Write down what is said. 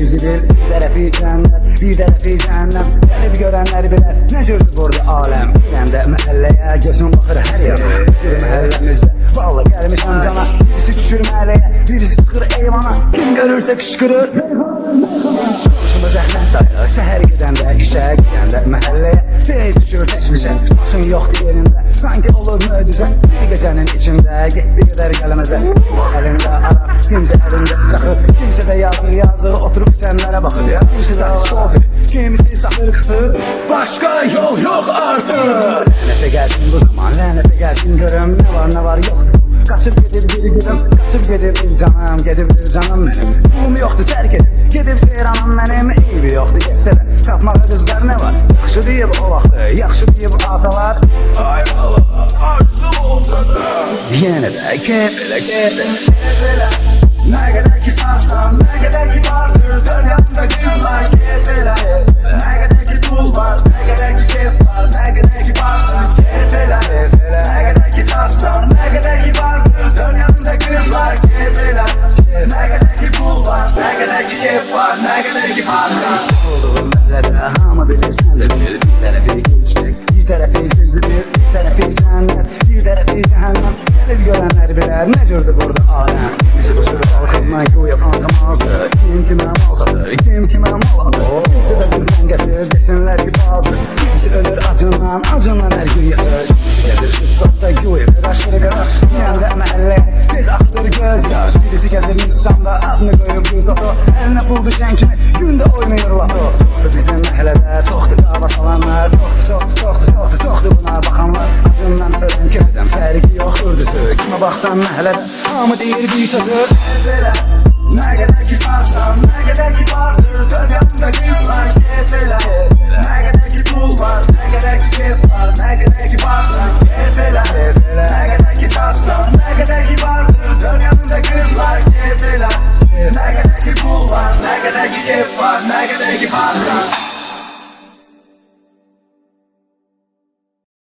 sezilir. Bir tərəfi cənnət, bir tərəfi cəhənnəm. Gəlib görənlər bilər, nə gördü burada aləm. Gəndə məhəlləyə, gözüm baxır hər yana. Bir məhəlləmizdə, valla gəlmişəm cana. Birisi düşür məhəlləyə, birisi çıxır eyvana. Kim görürsə kışkırır. Başıma zəhmət dayı, səhər gedəndə, işə gedəndə məhəlləyə. Tez düşür təşmişə, başın yoxdur yerində. Sanki olur möcüzə, bir gecənin içində. Bir qədər gələməzə, kimsə əlində araq, kimsə əlində çaxır. Kimsə də yazır, oturub sənlərə baxır. Kimsə də şoför, kimisi satır qıtır. Başqa yol yox artıq. Lənətə gəlsin bu zaman, lənətə gəlsin görüm. Nə var yoxdur. Qaçıb gedib bir gülüm, qaçıb gedib bir canım. Gedib bir canım mənim, pulum yoxdur tərk edib. Gedib seyranım mənim, eybi yoxdur getsə də. Tapmağa qızlar nə var, yaxşı deyib o vaxtı, yaxşı deyib atalar. Ay Allah, arzum olsa da Yenə də keyf elə. Ne kadar ki sarsan, ne kadar ki vardır dünyamda kızlar keyif elə. Ne kadar ki pul var, ne kadar ki keyif var, ne kadar ki varsan keyif elə. Ne kadar ki sarsan, ne kadar ki vardır dünyamda kızlar keyif elə. Ne kadar ki pul var, ne kadar ki keyif var, ne kadar ki varsan. Olduğum məhəllədə hamı bilir səndir. Bir tərəfi gençlik, bir tərəfi sezilir. Bir tərəfi cənnət, bir tərəfi cəhənnəm. Gəlib görənlər bilər, nə gördü burada aləm. Bizi bu sürü halkından güya anlamazdı. Kim kimə mal satır, kim kimə mal alır. Kimisi də bizdən kəsir, desinlər ki bazı. Kimisi ölür acından hər gün yatır. Kimisi gəzir ütsatda güya qaraşır qaraş. Yəndə məhəllə, tez axdır göz yaş. Birisi gəzir Nissan'da adını qoyub Yudoto. Əlinə pul düşən kimi gündə oynayır lato. Çoxdur bizim məhəllədə, çoxdur dava salanlar. Çoxdur buna baxanlar. Adından ölən köfdən fərqi yoxdur düzü. Kimə baxsan məhəllədə, hamı deyir bir sözü. Ne kadar ki sarsan, ne kadar ki vardır dünyamda kızlar keyif elə. Ne kadar ki pul var, ne kadar ki keyif var, ne kadar ki varsan keyif elə. Ne kadar ki sarsan, ne kadar ki vardır dünyamda kızlar keyif elə. Ne kadar ki pul var, ne kadar ki keyif var, ne kadar ki varsan.